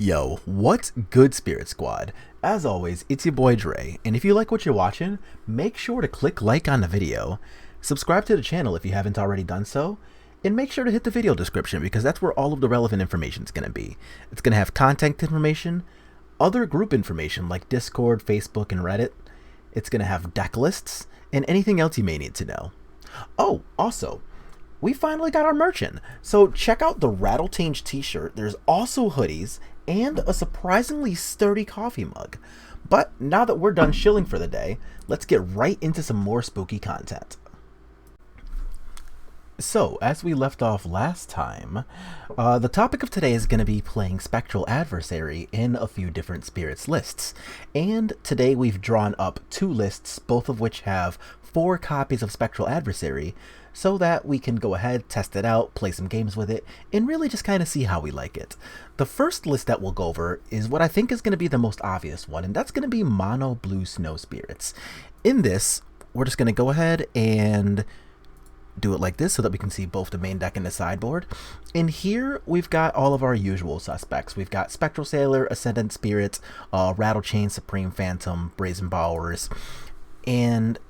Yo, what's good, Spirit Squad? As always, it's your boy Dre, and if you like what you're watching, make sure to click like on the video, subscribe to the channel if you haven't already done so, and make sure to hit the video description because that's where all of the relevant information is going to be. It's going to have contact information, other group information like Discord, Facebook, and Reddit. It's going to have deck lists, and anything else you may need to know. Oh, also, we finally got our merch in, so check out the Rattlechains t-shirt. There's also hoodies and a surprisingly sturdy coffee mug. But now that we're done shilling for the day, let's get right into some more spooky content. So, as we left off last time, the topic of today is going to be playing Spectral Adversary in a few different spirits lists. And today we've drawn up two lists, both of which have 4 copies of Spectral Adversary, so that we can go ahead, test it out, play some games with it, and really just kind of see how we like it. The first list that we'll go over is what I think is going to be the most obvious one, and that's going to be Mono Blue Snow Spirits. In this, we're just going to go ahead and do it like this so that we can see both the main deck and the sideboard. And here we've got all of our usual suspects. We've got Spectral Sailor, Ascendant Spirits, Rattlechains, Supreme Phantom, Brazen Bowers, and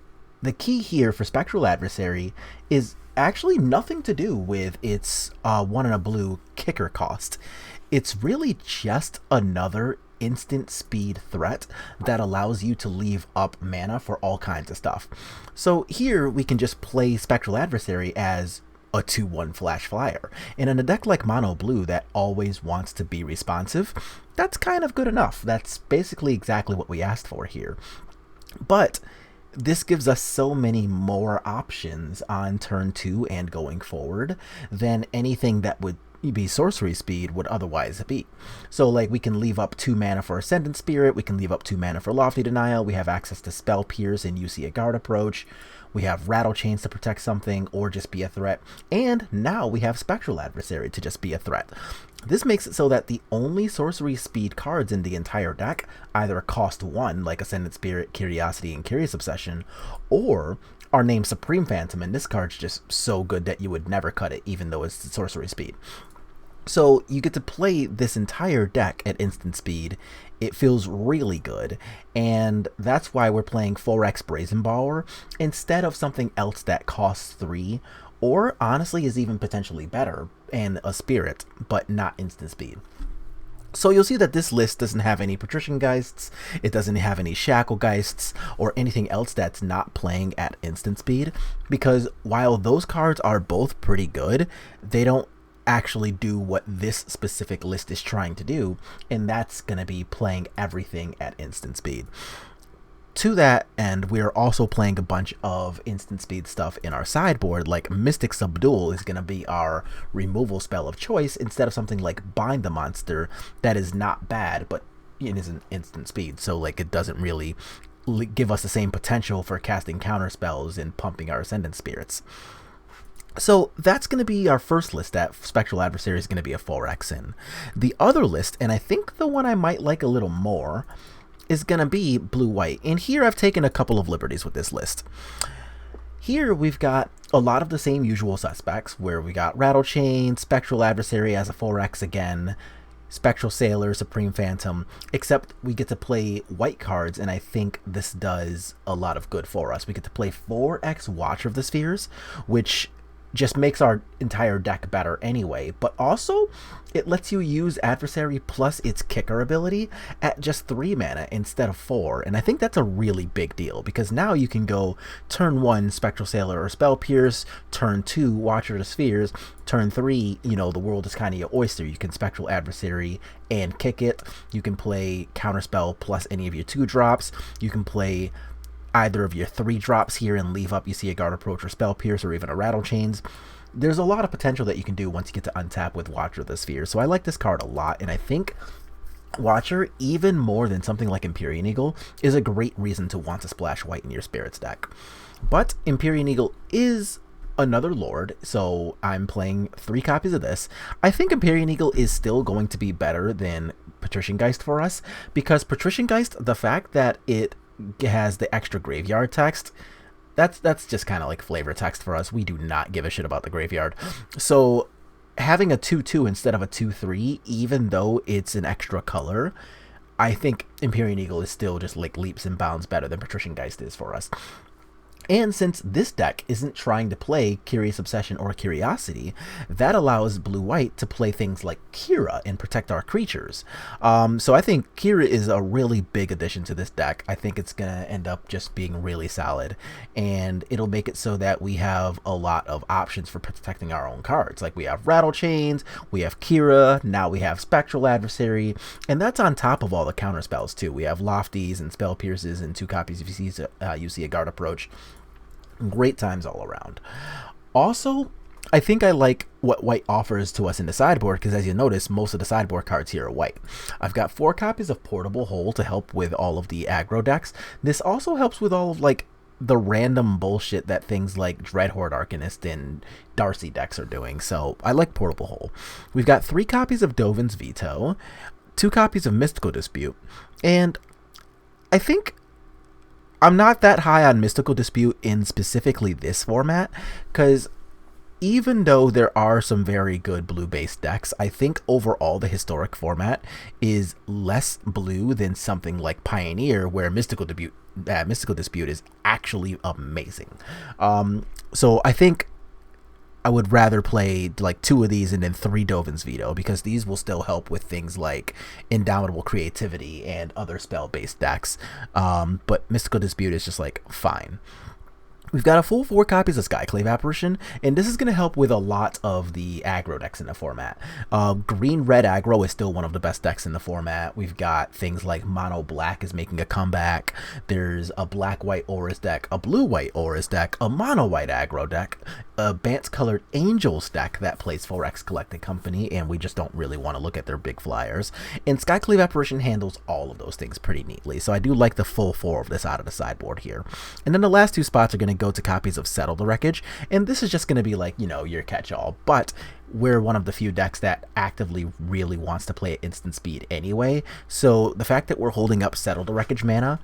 the key here for Spectral Adversary is actually nothing to do with its 1 and a blue kicker cost. It's really just another instant speed threat that allows you to leave up mana for all kinds of stuff. So here we can just play Spectral Adversary as a 2/1 flash flyer. And in a deck like Mono Blue that always wants to be responsive, that's kind of good enough. That's basically exactly what we asked for here. But this gives us so many more options on turn 2 and going forward than anything that would be sorcery speed would otherwise be. So like we can leave up 2 mana for Ascendant Spirit, we can leave up 2 mana for Lofty Denial, we have access to Spell Pierce and UC a Guard Approach, we have Rattlechains to protect something or just be a threat, and now we have Spectral Adversary to just be a threat. This makes it so that the only sorcery speed cards in the entire deck either cost 1, like Ascendant Spirit, Curiosity, and Curious Obsession, or are named Supreme Phantom, and this card's just so good that you would never cut it, even though it's sorcery speed. So you get to play this entire deck at instant speed. It feels really good, and that's why we're playing 4x Brazen Bower instead of something else that costs 3, or honestly is even potentially better, and a Spirit, but not instant speed. So you'll see that this list doesn't have any Patrician Geists, it doesn't have any Shacklegeists, or anything else that's not playing at instant speed, because while those cards are both pretty good, they don't actually do what this specific list is trying to do, and that's going to be playing everything at instant speed. To that end, we're also playing a bunch of instant speed stuff in our sideboard, like Mystic Subdual is going to be our removal spell of choice instead of something like Bind the Monster that is not bad, but it isn't instant speed, so like it doesn't really give us the same potential for casting counter spells and pumping our Ascendant Spirits. So that's going to be our first list that Spectral Adversary is going to be a 4x in. The other list, and I think the one I might like a little more, is going to be blue-white. And here I've taken a couple of liberties with this list. Here we've got a lot of the same usual suspects, where we got Rattlechains, Spectral Adversary as a 4x again, Spectral Sailor, Supreme Phantom, except we get to play white cards, and I think this does a lot of good for us. We get to play 4x Watcher of the Spheres, which just makes our entire deck better anyway, but also it lets you use Adversary plus its kicker ability at just 3 mana instead of 4, and I think that's a really big deal, because now you can go turn 1 Spectral Sailor or Spell Pierce, turn 2 Watcher of the Spheres, turn 3, you know, the world is kind of your oyster. You can Spectral Adversary and kick it, you can play Counterspell plus any of your 2-drops, you can play either of your 3-drops here and leave up, you see a Guard Approach or Spell Pierce or even a Rattlechains. There's a lot of potential that you can do once you get to untap with Watcher of the Sphere. So I like this card a lot, and I think Watcher, even more than something like Empyrean Eagle, is a great reason to want to splash white in your Spirits deck. But Empyrean Eagle is another Lord, so I'm playing 3 copies of this. I think Empyrean Eagle is still going to be better than Patrician Geist for us, because Patrician Geist, the fact that it has the extra graveyard text, that's just kind of like flavor text for us. We do not give a shit about the graveyard. So having a 2/2 instead of a 2/3, even though it's an extra color, I think Empyrean Eagle is still just like leaps and bounds better than Patrician Geist is for us. And since this deck isn't trying to play Curious Obsession or Curiosity, that allows blue-white to play things like Kira and protect our creatures. So I think Kira is a really big addition to this deck. I think it's going to end up just being really solid, and it'll make it so that we have a lot of options for protecting our own cards. Like we have Rattlechains, we have Kira, now we have Spectral Adversary, and that's on top of all the counter spells too. We have Lofties and Spell Pierces and 2 copies if you see a Guard Approach. Great times all around. Also, I think I like what white offers to us in the sideboard, because as you notice, most of the sideboard cards here are white. I've got 4 copies of Portable Hole to help with all of the aggro decks. This also helps with all of like the random bullshit that things like Dreadhorde Arcanist and Darcy decks are doing, so I like Portable Hole. We've got 3 copies of Dovin's Veto, 2 copies of Mystical Dispute, and I think I'm not that high on Mystical Dispute in specifically this format, because even though there are some very good blue-based decks, I think overall the historic format is less blue than something like Pioneer, where Mystical Dispute is actually amazing. So I think I would rather play like 2 of these and then 3 Dovin's Veto, because these will still help with things like Indomitable Creativity and other spell-based decks. But Mystical Dispute is just like fine. We've got a full 4 copies of Skyclave Apparition, and this is going to help with a lot of the aggro decks in the format. Green-red aggro is still one of the best decks in the format. We've got things like Mono-black is making a comeback. There's a black-white Aura's deck, a blue-white Aura's deck, a mono-white aggro deck, a Bance-colored Angels deck that plays 4X Collected Company, and we just don't really want to look at their big flyers. And Skyclave Apparition handles all of those things pretty neatly, so I do like the full 4 of this out of the sideboard here. And then the last 2 spots are going to go to copies of Settle the Wreckage, and this is just going to be like, you know, your catch-all, but we're one of the few decks that actively really wants to play at instant speed anyway, so the fact that we're holding up Settle the Wreckage mana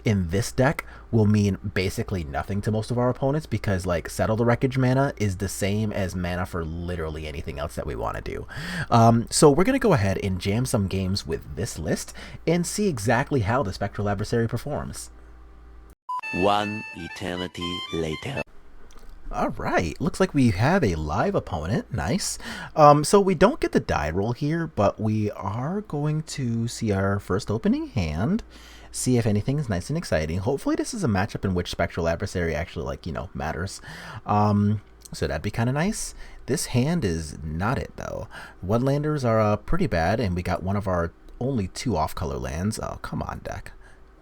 in this deck will mean basically nothing to most of our opponents, because like Settle the Wreckage mana is the same as mana for literally anything else that we want to do. So we're going to go ahead and jam some games with this list and see exactly how the Spectral Adversary performs. One eternity later. Alright, looks like we have a live opponent. Nice. So we don't get the die roll here, but we are going to see our first opening hand, see if anything is nice and exciting. Hopefully this is a matchup in which Spectral Adversary actually, like, you know, matters. So that'd be kind of nice. This hand is not it, though. One-landers are pretty bad, and we got one of our only 2 off-color lands. Oh, come on, deck.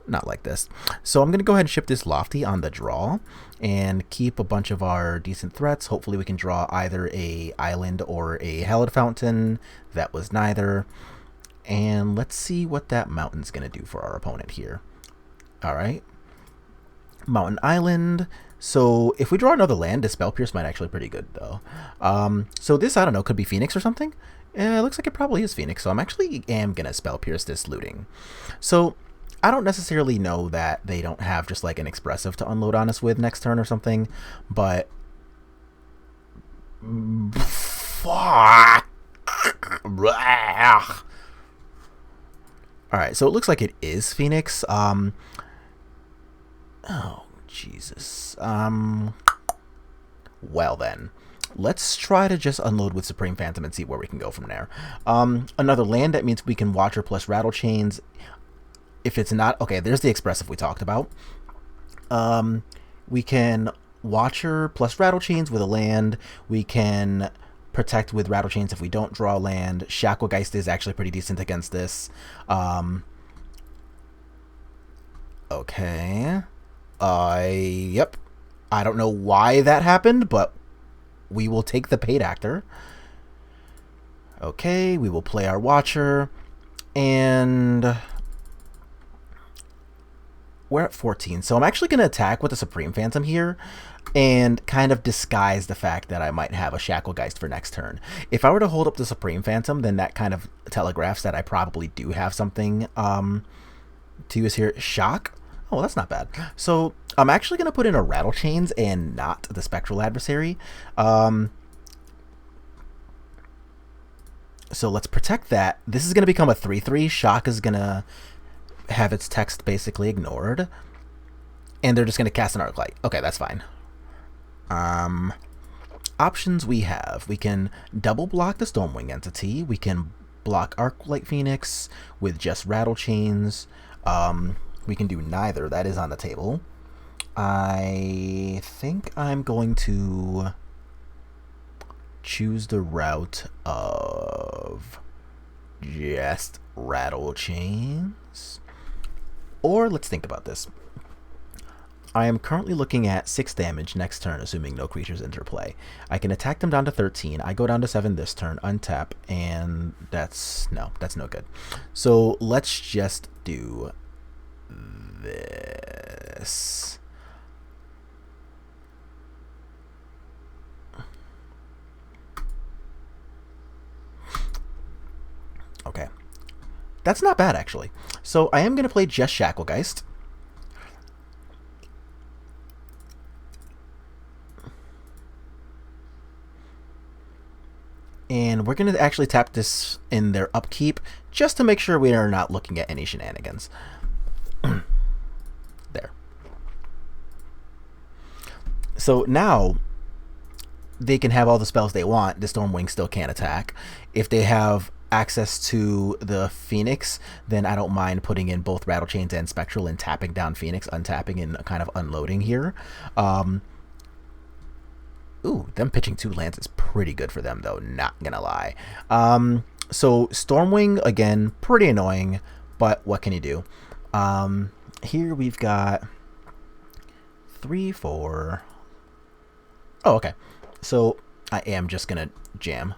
Not like this. So I'm going to go ahead and ship this Lofty on the draw and keep a bunch of our decent threats. Hopefully we can draw either a island or a Hallowed Fountain. That was neither. And let's see what that mountain's going to do for our opponent here. Alright. Mountain Island. So if we draw another land, this Spell Pierce might actually be pretty good, though. So this, I don't know, could be Phoenix or something? It looks like it probably is Phoenix, so I'm actually going to Spell Pierce this Looting. So I don't necessarily know that they don't have just like an expressive to unload on us with next turn or something, but fuck. Alright, so it looks like it is Phoenix. Oh, Jesus. Well then. Let's try to just unload with Supreme Phantom and see where we can go from there. Another land, that means we can Watcher plus Rattlechains. If it's not, okay, there's the expressive we talked about. We can Watcher plus Rattlechains with a land. We can protect with Rattlechains if we don't draw land. Shacklegeist is actually pretty decent against this. Okay. Yep. I don't know why that happened, but we will take the paid actor. Okay, we will play our Watcher. And we're at 14, so I'm actually going to attack with the Supreme Phantom here and kind of disguise the fact that I might have a Shacklegeist for next turn. If I were to hold up the Supreme Phantom, then that kind of telegraphs that I probably do have something to use here. Shock? Oh, that's not bad. So I'm actually going to put in a Rattlechains and not the Spectral Adversary. So let's protect that. This is going to become a 3/3. Shock is going to have its text basically ignored. And they're just going to cast an Arc Light. Okay, that's fine. Options we have. We can double block the Stormwing entity. We can block Arclight Phoenix with just Rattlechains. We can do neither. That is on the table. I think I'm going to choose the route of just Rattlechains. Or let's think about this. I am currently looking at 6 damage next turn, assuming no creatures interplay. I can attack them down to 13. I go down to 7 this turn, untap, and that's no good. So let's just do this. Okay. That's not bad, actually. So I am going to play just Shacklegeist. And we're going to actually tap this in their upkeep just to make sure we are not looking at any shenanigans. There. So now they can have all the spells they want. The Stormwing still can't attack. If they have access to the Phoenix, then I don't mind putting in both Rattlechains and Spectral and tapping down Phoenix, untapping and kind of unloading here. Ooh, them pitching 2 lands is pretty good for them, though, not gonna lie. So Stormwing, again, pretty annoying, but what can you do? Here we've got 3, 4. Oh, okay. So I am just gonna jam.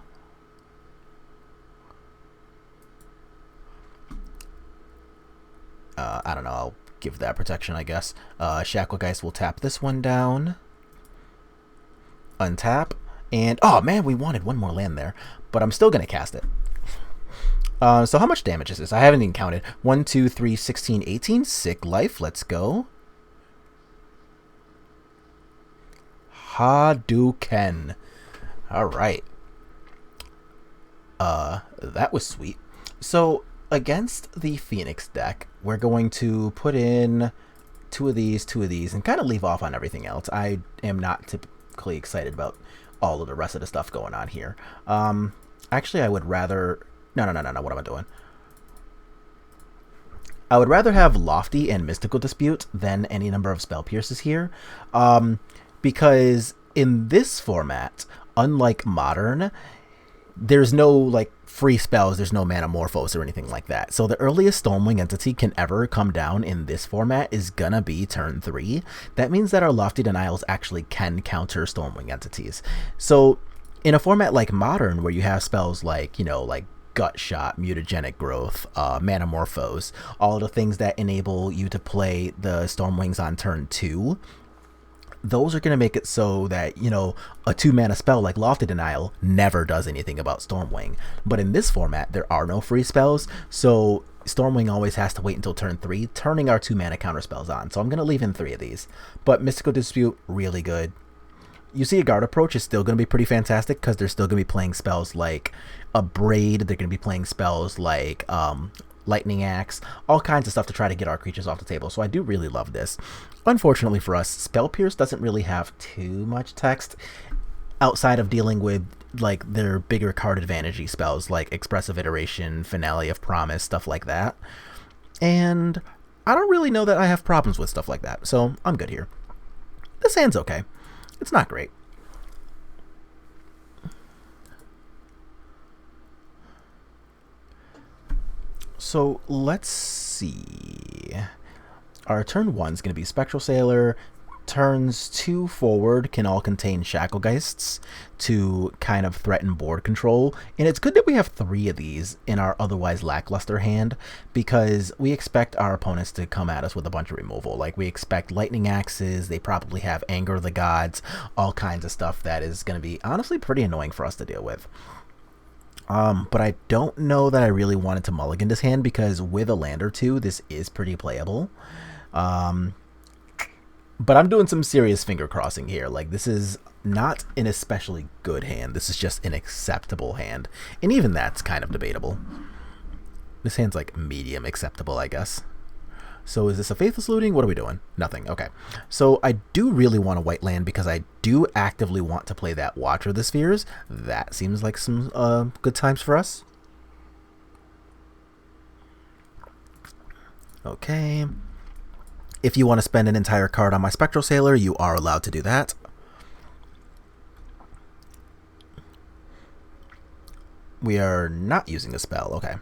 I don't know, I'll give that protection, I guess. Shacklegeist will tap this one down. Untap, and oh man, we wanted one more land there, but I'm still gonna cast it. So how much damage is this? I haven't even counted. 1, 2, 3, 16, 18. Sick life. Let's go. Hadouken. All right. That was sweet. So against the Phoenix deck, we're going to put in 2 of these, and kind of leave off on everything else. I am not typically excited about all of the rest of the stuff going on here. Actually, I would rather... No, what am I doing? I would rather have Lofty and Mystical Dispute than any number of Spell Pierces here. Because in this format, unlike Modern, there's no, like, free spells, there's no Manamorphose or anything like that. So the earliest Stormwing entity can ever come down in this format is gonna be turn 3. That means that our Lofty Denials actually can counter Stormwing entities. So in a format like Modern, where you have spells like, you know, like Gut Shot, Mutagenic Growth, Manamorphose, all the things that enable you to play the Stormwings on turn 2, those are going to make it so that, you know, a 2-mana spell like Lofty Denial never does anything about Stormwing. But in this format, there are no free spells, so Stormwing always has to wait until turn 3, turning our 2-mana counter spells on. So I'm going to leave in 3 of these. But Mystical Dispute, really good. You see, a Guard Approach is still going to be pretty fantastic because they're still going to be playing spells like a Braid, they're going to be playing spells like Lightning Axe, all kinds of stuff to try to get our creatures off the table. So I do really love this. Unfortunately for us, Spell Pierce doesn't really have too much text outside of dealing with like their bigger card advantage spells like Expressive Iteration, Finale of Promise, stuff like that. And I don't really know that I have problems with stuff like that, so I'm good here. This hand's okay. It's not great. So let's see. Our turn 1 is going to be Spectral Sailor. Turns 2 forward can all contain Shacklegeists to kind of threaten board control. And it's good that we have 3 of these in our otherwise lackluster hand, because we expect our opponents to come at us with a bunch of removal. Like, we expect Lightning Axes, they probably have Anger of the Gods, all kinds of stuff that is going to be honestly pretty annoying for us to deal with. But I don't know that I really wanted to mulligan this hand, because with a land or 2, this is pretty playable. But I'm doing some serious finger crossing here. Like, this is not an especially good hand. This is just an acceptable hand. And even that's kind of debatable. This hand's like medium acceptable, I guess. So is this a Faithless Looting? What are we doing? Nothing. Okay. So I do really want a white land because I do actively want to play that Watcher of the Spheres. That seems like some good times for us. Okay. If you want to spend an entire card on my Spectral Sailor, you are allowed to do that. We are not using a spell. Okay.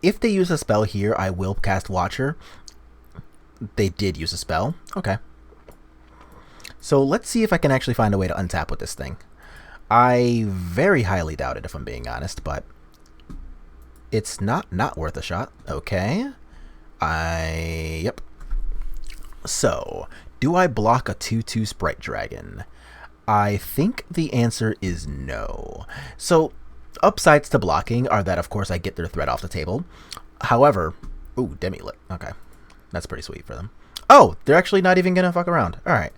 If they use a spell here, I will cast Watcher. They did use a spell. Okay. So let's see if I can actually find a way to untap with this thing. I very highly doubt it, if I'm being honest, but it's not worth a shot. Okay. Yep. So, do I block a 2/2 Sprite Dragon? I think the answer is no. So, upsides to blocking are that, of course, I get their threat off the table. However, ooh, Demi-Lick. Okay. That's pretty sweet for them. Oh, they're actually not even going to fuck around. All right.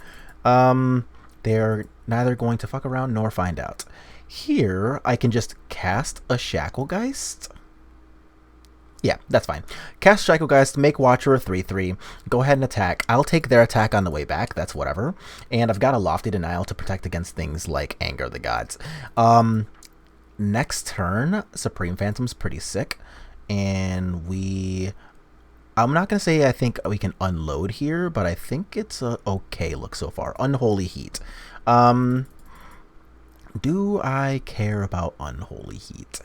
They're neither going to fuck around nor find out. Here, I can just cast a Shacklegeist. Yeah, that's fine. Cast Skyclave, make Watcher a 3/3. Go ahead and attack. I'll take their attack on the way back. That's whatever. And I've got a Lofty Denial to protect against things like Anger of the Gods. Next turn, Supreme Phantom's pretty sick. And I'm not going to say I think we can unload here, but I think it's a okay look so far. Unholy Heat. Do I care about Unholy Heat?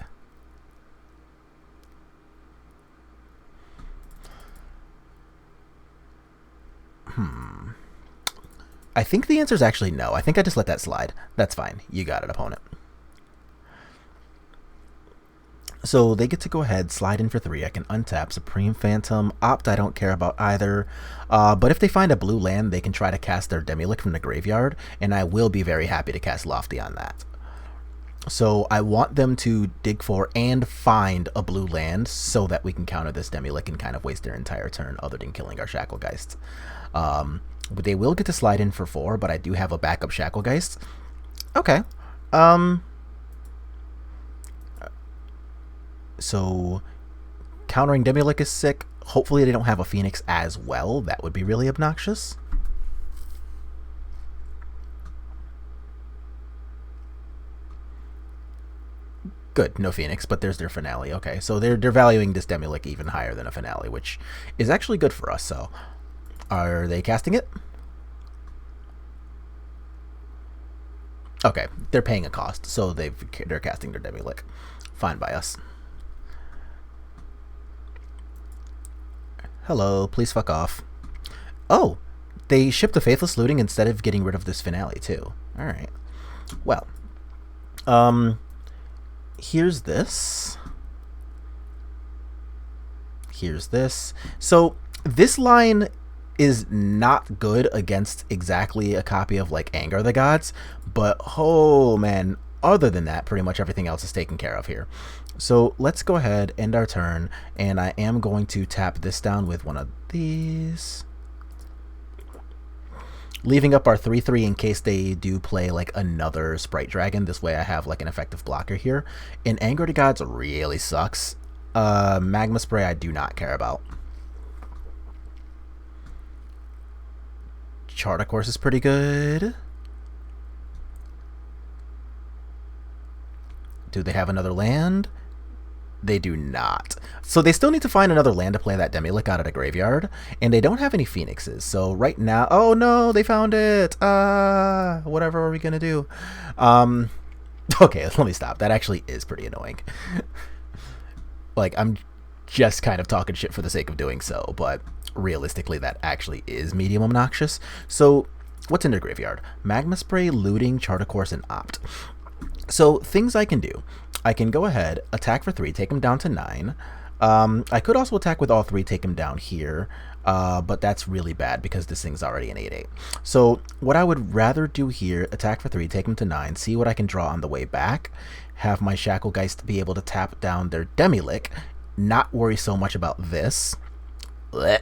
I think the answer is actually no. I think I just let that slide. That's fine. You got it, opponent. So they get to go ahead, slide in for 3. I can untap Supreme Phantom. Opt, I don't care about either. But if they find a blue land, they can try to cast their Demi-Lick from the graveyard, and I will be very happy to cast Lofty on that. So I want them to dig for and find a blue land so that we can counter this Demi-Lick and kind of waste their entire turn other than killing our Shacklegeist. But they will get to slide in for 4, but I do have a backup Shacklegeist. Okay. So countering Demi-Lick is sick. Hopefully they don't have a Phoenix as well. That would be really obnoxious. Good, no Phoenix, but there's their finale. Okay, so they're valuing this Demi-Lick even higher than a finale, which is actually good for us. So, are they casting it? Okay, they're paying a cost, so they're casting their Demi-Lick. Fine by us. Hello, please fuck off. Oh, they shipped a Faithless Looting instead of getting rid of this finale too. All right. Well, here's this. Here's this. So this line is not good against exactly a copy of like Anger of the Gods, but oh man, other than that, pretty much everything else is taken care of here. So let's go ahead, end our turn, and I am going to tap this down with one of these, leaving up our 3/3 in case they do play like another Sprite Dragon. This way I have like an effective blocker here. And Anger of the Gods really sucks. Magma Spray I do not care about. Chart, of course, is pretty good. Do they have another land? They do not. So they still need to find another land to play that Demi-Lick out of the graveyard, and they don't have any Phoenixes. So right now, oh no, they found it. Whatever are we gonna do? Okay, let me stop. That actually is pretty annoying. Like, I'm just kind of talking shit for the sake of doing so, but realistically, that actually is medium obnoxious. So what's in their graveyard? Magma Spray, Looting, Charter Course, and Opt. So things I can do. I can go ahead, attack for 3, take him down to 9. I could also attack with all 3, take him down here, but that's really bad because this thing's already an 8/8. So what I would rather do here, attack for 3, take him to 9, see what I can draw on the way back, have my Shacklegeist be able to tap down their Demi-Lick, not worry so much about this. Blech.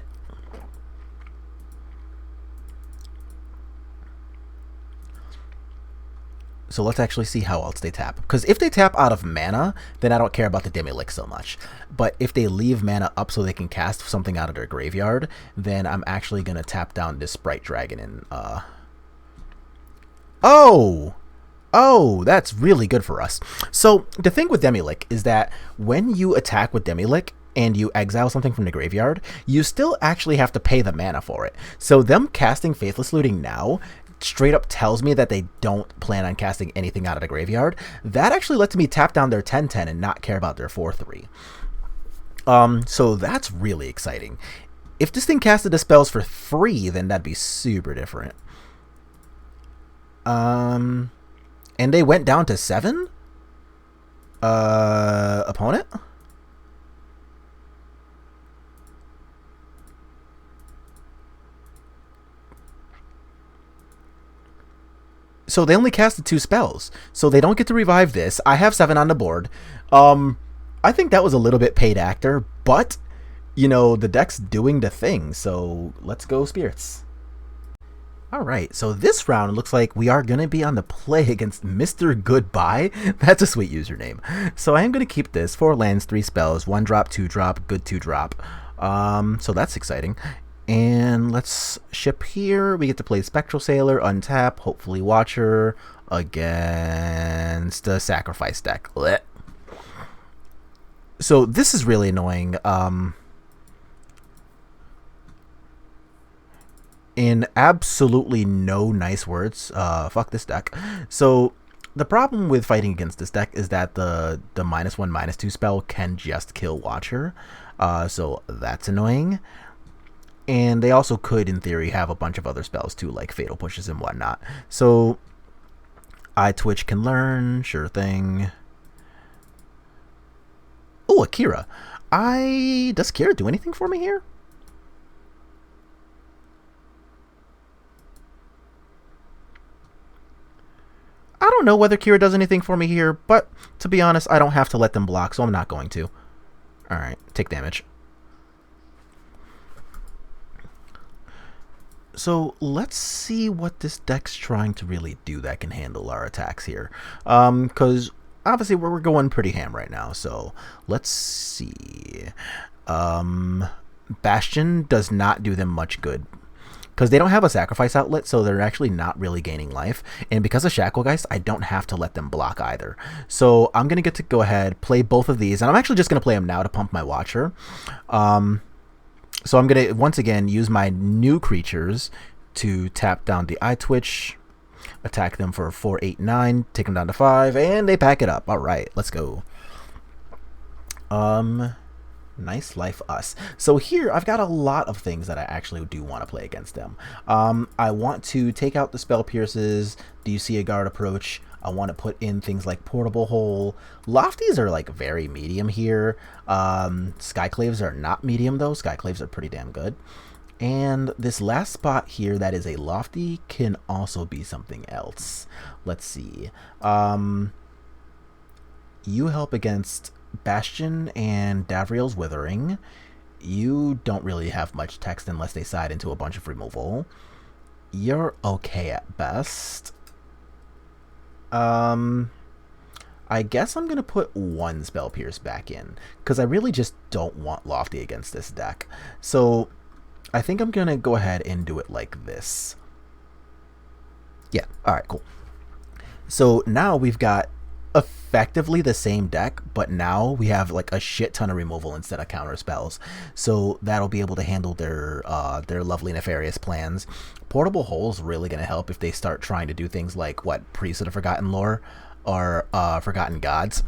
So let's actually see how else they tap. Because if they tap out of mana, then I don't care about the Demilick so much. But if they leave mana up so they can cast something out of their graveyard, then I'm actually going to tap down this Sprite Dragon and... Oh, that's really good for us. So the thing with Demilick is that when you attack with Demilick and you exile something from the graveyard, you still actually have to pay the mana for it. So them casting Faithless Looting now straight up tells me that they don't plan on casting anything out of the graveyard. That actually lets me tap down their 10/10 and not care about their 4/3. So that's really exciting. If this thing casted the spells for free, then that'd be super different. And they went down to 7? Opponent? So they only casted 2 spells. So they don't get to revive this. I have 7 on the board. I think that was a little bit paid actor, but, you know, the deck's doing the thing. So let's go Spirits. Alright, so this round it looks like we are going to be on the play against Mr. Goodbye. That's a sweet username. So I am going to keep this. 4 lands, 3 spells, 1 drop, 2 drop, good 2 drop. So that's exciting. And let's ship here. We get to play Spectral Sailor, untap, hopefully Watcher, against a Sacrifice deck. Blech. So this is really annoying. In absolutely no nice words, fuck this deck. So the problem with fighting against this deck is that the -1, -2 spell can just kill Watcher. So that's annoying. And they also could, in theory, have a bunch of other spells too, like Fatal Pushes and whatnot. So Twitch can learn, sure thing. Oh, Akira. Does Kira do anything for me here? I don't know whether Kira does anything for me here, but to be honest, I don't have to let them block, so I'm not going to. Alright, take damage. So let's see what this deck's trying to really do that can handle our attacks here. Because obviously we're going pretty ham right now, so let's see. Bastion does not do them much good. Because they don't have a sacrifice outlet, so they're actually not really gaining life. And because of Shacklegeist, I don't have to let them block either. So I'm going to get to go ahead, play both of these. And I'm actually just going to play them now to pump my Watcher. So I'm going to, once again, use my new creatures to tap down the Twitch, attack them for 4, 8, 9, take them down to 5, and they pack it up. All right, let's go. Nice life us. So here I've got a lot of things that I actually do want to play against them. I want to take out the Spell Pierces. Do you see a guard approach? I want to put in things like Portable Hole. Lofties are like very medium here. Skyclaves are not medium though. Skyclaves are pretty damn good. And this last spot here that is a Lofty can also be something else. Let's see. You help against Bastion and Davriel's Withering. You don't really have much text unless they side into a bunch of removal. You're okay at best. I guess I'm going to put 1 Spell Pierce back in, because I really just don't want Lofty against this deck. So I think I'm going to go ahead and do it like this. Yeah, alright, cool. So now we've got effectively the same deck, but now we have like a shit ton of removal instead of counter spells. So that'll be able to handle their lovely nefarious plans. Portable Hole's really going to help if they start trying to do things like, what, Priest of the Forgotten Lore or Forgotten Gods.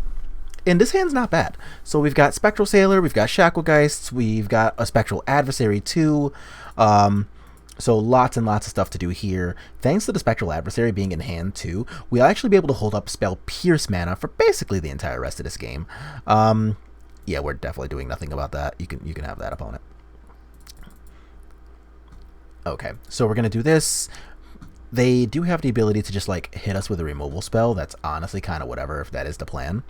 And this hand's not bad. So we've got Spectral Sailor, we've got Shacklegeists, we've got a Spectral Adversary too. So lots and lots of stuff to do here. Thanks to the Spectral Adversary being in hand too, we'll actually be able to hold up Spell Pierce mana for basically the entire rest of this game. Yeah, we're definitely doing nothing about that. You can have that, opponent. Okay, so we're gonna do this. They do have the ability to just like hit us with a removal spell. That's honestly kind of whatever if that is the plan.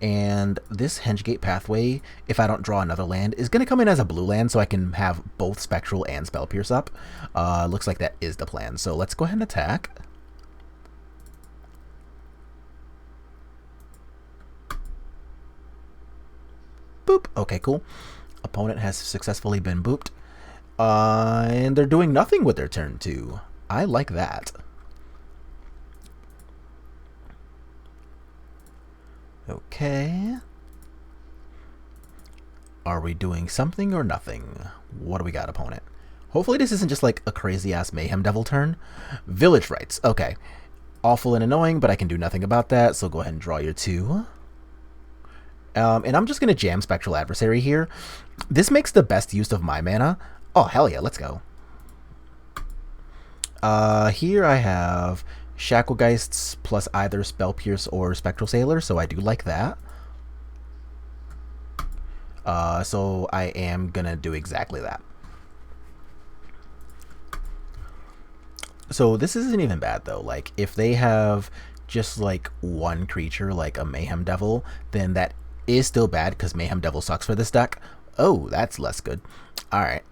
And this Hengegate Pathway, if I don't draw another land, is going to come in as a blue land so I can have both Spectral and Spell Pierce up. Looks like that is the plan. So let's go ahead and attack. Boop. Okay, cool. Opponent has successfully been booped. And they're doing nothing with their turn 2. I like that. Okay. Are we doing something or nothing? What do we got, opponent? Hopefully this isn't just like a crazy-ass Mayhem Devil turn. Village Rites. Okay. Awful and annoying, but I can do nothing about that, so go ahead and draw your 2. And I'm just going to jam Spectral Adversary here. This makes the best use of my mana. Oh, hell yeah, let's go. Here I have Shacklegeists plus either Spell Pierce or Spectral Sailor, so I do like that. So I am gonna do exactly that. So this isn't even bad though. Like if they have just like one creature like a Mayhem Devil, then that is still bad because Mayhem Devil sucks for this deck. Oh, that's less good. Alright.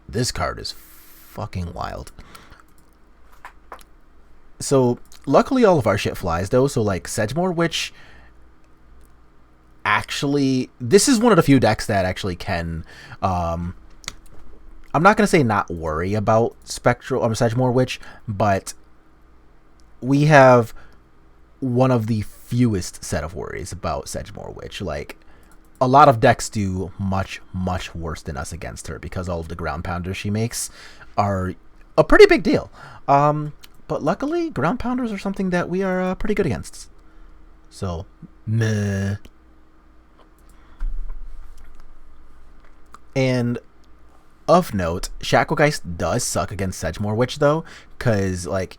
This card is fucking wild. So luckily all of our shit flies though, so like Sedgemoor Witch, actually this is one of the few decks that actually can I'm not gonna say not worry about Spectral or Sedgemoor Witch, but we have one of the fewest set of worries about Sedgemoor Witch. Like a lot of decks do much worse than us against her because all of the ground pounders she makes are a pretty big deal. But luckily, ground pounders are something that we are pretty good against. So, meh. And of note, Shacklegeist does suck against Sedgemoor Witch though, because like,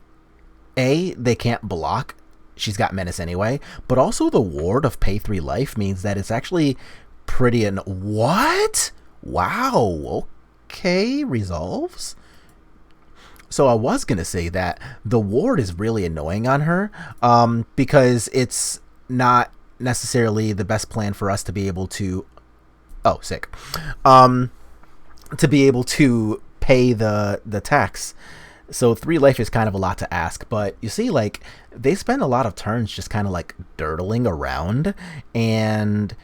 A, they can't block. She's got Menace anyway, but also the ward of pay 3 life means that it's actually pretty what? Wow. Okay, resolves. So I was going to say that the ward is really annoying on her because it's not necessarily the best plan for us to be able to... Oh, sick. To be able to pay the tax. So 3 life is kind of a lot to ask, but you see, like, they spend a lot of turns just kind of like dirtling around, and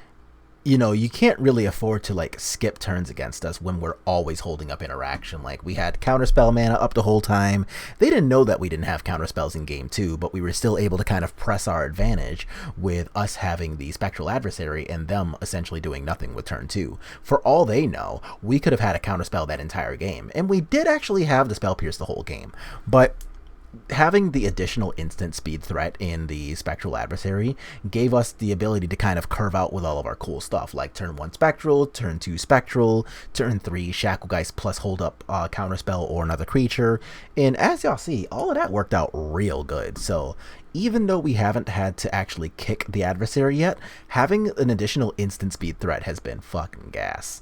you know, you can't really afford to like skip turns against us when we're always holding up interaction. Like we had counterspell mana up the whole time. They didn't know that we didn't have counterspells in game 2, but we were still able to kind of press our advantage with us having the Spectral Adversary and them essentially doing nothing with turn 2. For all they know, we could have had a counterspell that entire game, and we did actually have the Spell Pierce the whole game, but having the additional instant speed threat in the Spectral Adversary gave us the ability to kind of curve out with all of our cool stuff, like turn 1 Spectral, turn 2 Spectral, turn 3 Shacklegeist plus hold up counterspell or another creature, and as y'all see, all of that worked out real good. So even though we haven't had to actually kick the adversary yet, having an additional instant speed threat has been fucking gas.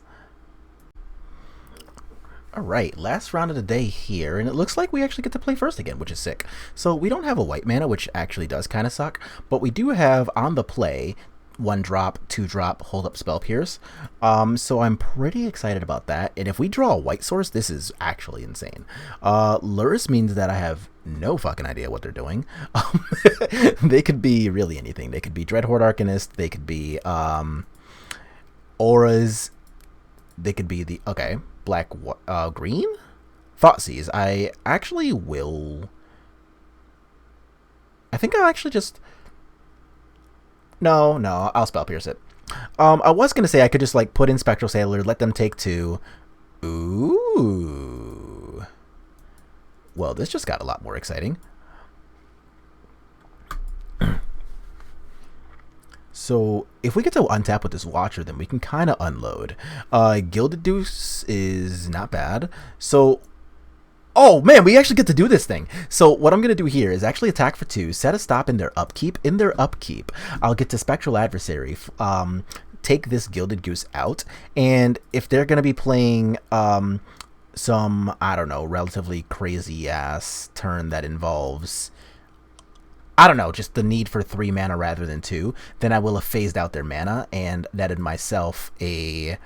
Alright, last round of the day here, and it looks like we actually get to play first again, which is sick. So we don't have a white mana, which actually does kind of suck, but we do have on the play 1 drop, 2 drop, hold up Spell Pierce. So I'm pretty excited about that, and if we draw a white source, this is actually insane. Luris means that I have no fucking idea what they're doing. They could be really anything. They could be Dreadhorde Arcanist, they could be Auras, they could be the... okay. Black, green? Thoughtseize. I actually will... I think I'll actually just... No, I'll Spell Pierce it. I was going to say I could just, like, put in Spectral Sailor, let them take 2. Ooh. Well, this just got a lot more exciting. So if we get to untap with this Watcher, then we can kind of unload. Gilded Deuce is not bad. So, oh man, we actually get to do this thing. So what I'm going to do here is actually attack for 2, set a stop in their upkeep. In their upkeep, I'll get to Spectral Adversary, take this Gilded Goose out, and if they're going to be playing some, I don't know, relatively crazy-ass turn that involves... I don't know, just the need for 3 mana rather than 2, then I will have phased out their mana and netted myself a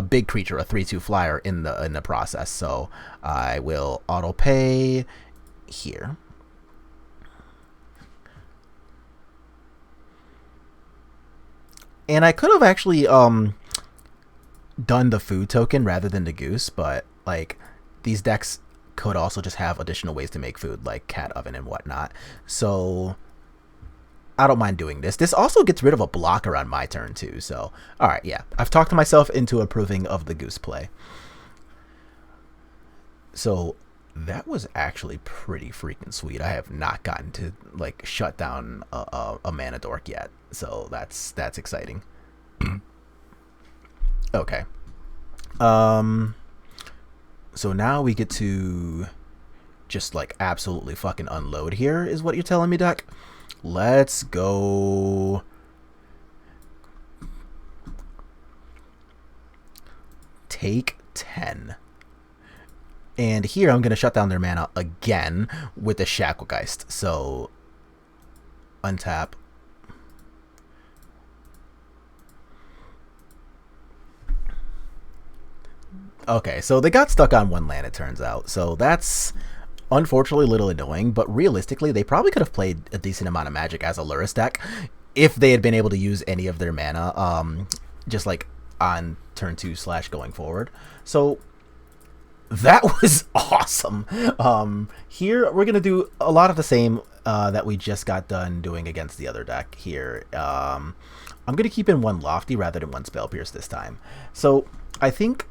big creature, a 3/2 flyer in the process. So I will auto pay here. And I could have actually done the food token rather than the goose, but like these decks could also just have additional ways to make food, like cat oven and whatnot. So I don't mind doing this. This also gets rid of a blocker on my turn too. So all right, yeah, I've talked myself into approving of the goose play. So that was actually pretty freaking sweet. I have not gotten to like shut down a mana dork yet, so that's exciting. Okay. So now we get to just like absolutely fucking unload here, is what you're telling me, Duck? Let's go. Take 10. And here I'm going to shut down their mana again with the Shacklegeist. So untap. Okay, so they got stuck on 1 land, it turns out. So that's unfortunately a little annoying, but realistically, they probably could have played a decent amount of Magic as a Lurrus deck if they had been able to use any of their mana, just like on turn 2 / going forward. So that was awesome. Here we're gonna do a lot of the same that we just got done doing against the other deck here. I'm gonna keep in 1 Lofty rather than 1 Spell Pierce this time. So I think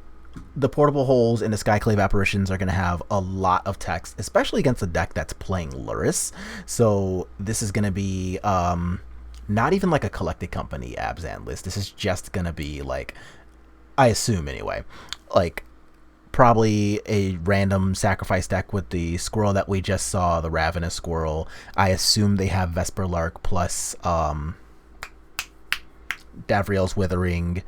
the portable holes and the Skyclave Apparitions are going to have a lot of text, especially against a deck that's playing Lurrus. So this is going to be not even like a Collected Company Abzan list. This is just going to be like, I assume anyway, like probably a random sacrifice deck with the squirrel that we just saw, the Ravenous Squirrel. I assume they have Vesperlark plus Davriel's Withering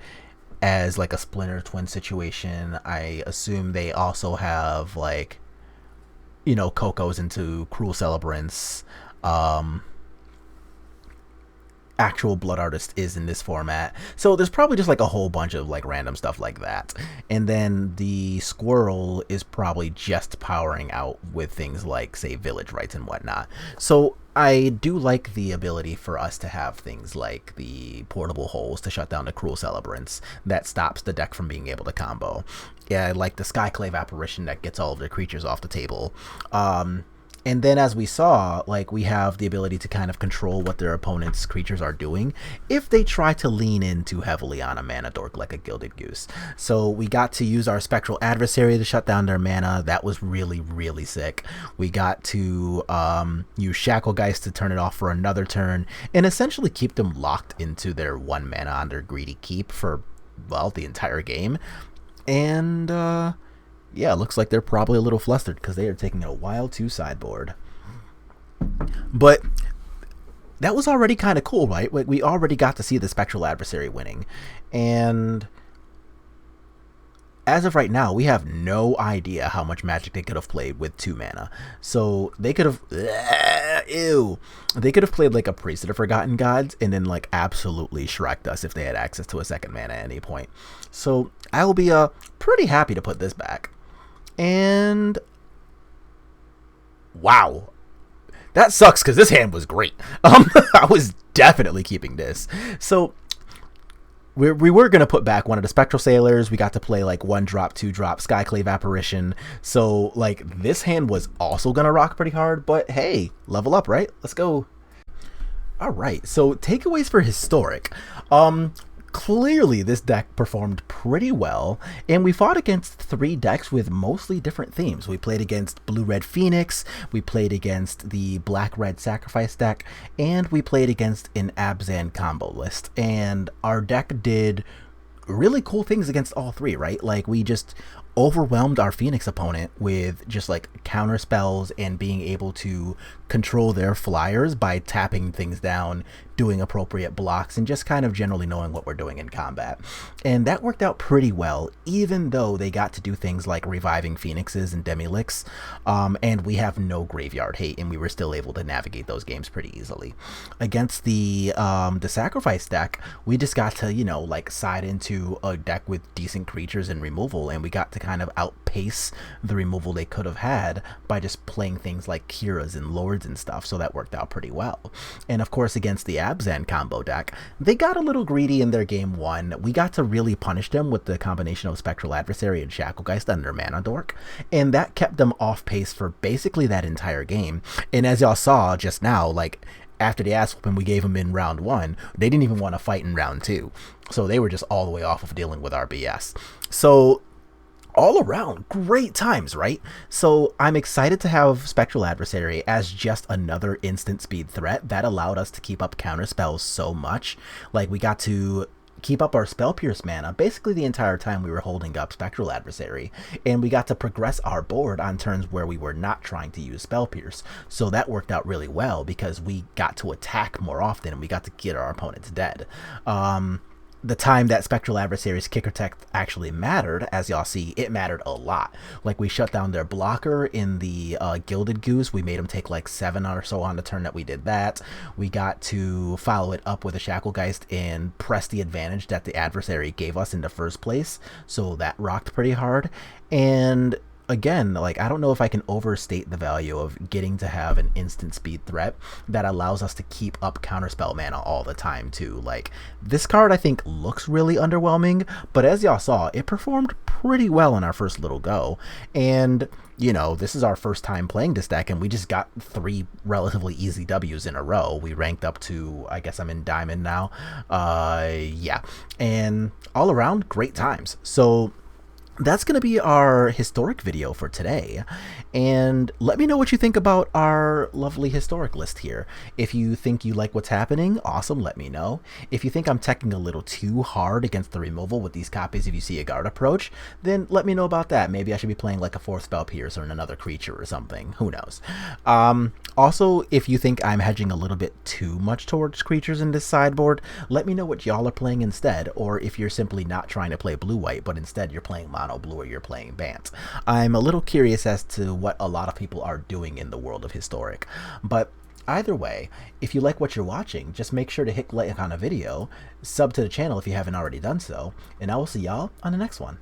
as like a Splinter Twin situation. I assume they also have like, you know, Coco's into Cruel Celebrants. Actual Blood Artist is in this format, so there's probably just like a whole bunch of like random stuff like that. And then the squirrel is probably just powering out with things like, say, Village Rites and whatnot. So I do like the ability for us to have things like the portable holes to shut down the Cruel Celebrants that stops the deck from being able to combo. Yeah, I like the Skyclave Apparition that gets all of their creatures off the table. And then, as we saw, like, we have the ability to kind of control what their opponent's creatures are doing if they try to lean in too heavily on a mana dork like a Gilded Goose. So we got to use our Spectral Adversary to shut down their mana. That was really, really sick. We got to use Shacklegeist to turn it off for another turn and essentially keep them locked into their 1 mana on their Greedy Keep for, well, the entire game. And, yeah, looks like they're probably a little flustered because they are taking a while to sideboard. But that was already kind of cool, right? We already got to see the Spectral Adversary winning. And as of right now, we have no idea how much Magic they could have played with 2 mana. So they could have... They could have played like a Priest of the Forgotten Gods and then like absolutely Shrek'd us if they had access to a 2nd mana at any point. So I will be pretty happy to put this back. And wow, that sucks because this hand was great. I was definitely keeping this. So we were going to put back one of the Spectral Sailors. We got to play like 1-drop, 2-drop Skyclave Apparition. So like this hand was also going to rock pretty hard. But hey, level up, right? Let's go. All right, so takeaways for Historic. Clearly this deck performed pretty well, and we fought against 3 decks with mostly different themes. We played against Blue-Red Phoenix, we played against the Black-Red Sacrifice deck, and we played against an Abzan combo list. And our deck did really cool things against all 3, right? Like, we just overwhelmed our Phoenix opponent with just like counter spells and being able to control their flyers by tapping things down, doing appropriate blocks, and just kind of generally knowing what we're doing in combat. And that worked out pretty well, even though they got to do things like reviving Phoenixes and Demilicks, and we have no graveyard hate, and we were still able to navigate those games pretty easily. Against the sacrifice deck, we just got to, you know, like side into a deck with decent creatures and removal, and we got to kind of outpace the removal they could have had by just playing things like Kiras and Lords and stuff, so that worked out pretty well. And of course, against the Abzan combo deck, they got a little greedy in their game one. We got to really punish them with the combination of Spectral Adversary and Shacklegeist under Mana Dork, and that kept them off pace for basically that entire game. And as y'all saw just now, like, after the ass whooping we gave them in round one, they didn't even want to fight in round two. So they were just all the way off of dealing with our BS. So all around, great times, right? So I'm excited to have Spectral Adversary as just another instant speed threat that allowed us to keep up counter spells so much. Like, we got to keep up our Spell Pierce mana basically the entire time we were holding up Spectral Adversary, and we got to progress our board on turns where we were not trying to use Spell Pierce. So that worked out really well because we got to attack more often and we got to get our opponents dead. The time that Spectral Adversary's kicker tech actually mattered, as y'all see, it mattered a lot. Like, we shut down their blocker in the Gilded Goose. We made them take like 7 or so on the turn that we did that. We got to follow it up with a Shacklegeist and press the advantage that the adversary gave us in the first place. So that rocked pretty hard. And again, like, I don't know if I can overstate the value of getting to have an instant speed threat that allows us to keep up counterspell mana all the time too. Like, this card I think looks really underwhelming, but as y'all saw, it performed pretty well in our first little go. And you know, this is our first time playing this deck, and we just got 3 relatively easy W's in a row. We ranked up to, I guess I'm in Diamond now. Yeah, and all around, great times. So that's going to be our historic video for today, and let me know what you think about our lovely historic list here. If you think you like what's happening, awesome, let me know. If you think I'm teching a little too hard against the removal with these copies if you see a guard approach, then let me know about that. Maybe I should be playing like a 4th Spell Pierce or another creature or something, who knows. Also, if you think I'm hedging a little bit too much towards creatures in this sideboard, let me know what y'all are playing instead, or if you're simply not trying to play blue-white, but instead you're playing mono blue or you're playing Bant. I'm a little curious as to what a lot of people are doing in the world of historic. But either way, if you like what you're watching, just make sure to hit like on a video, sub to the channel if you haven't already done so, and I will see y'all on the next one.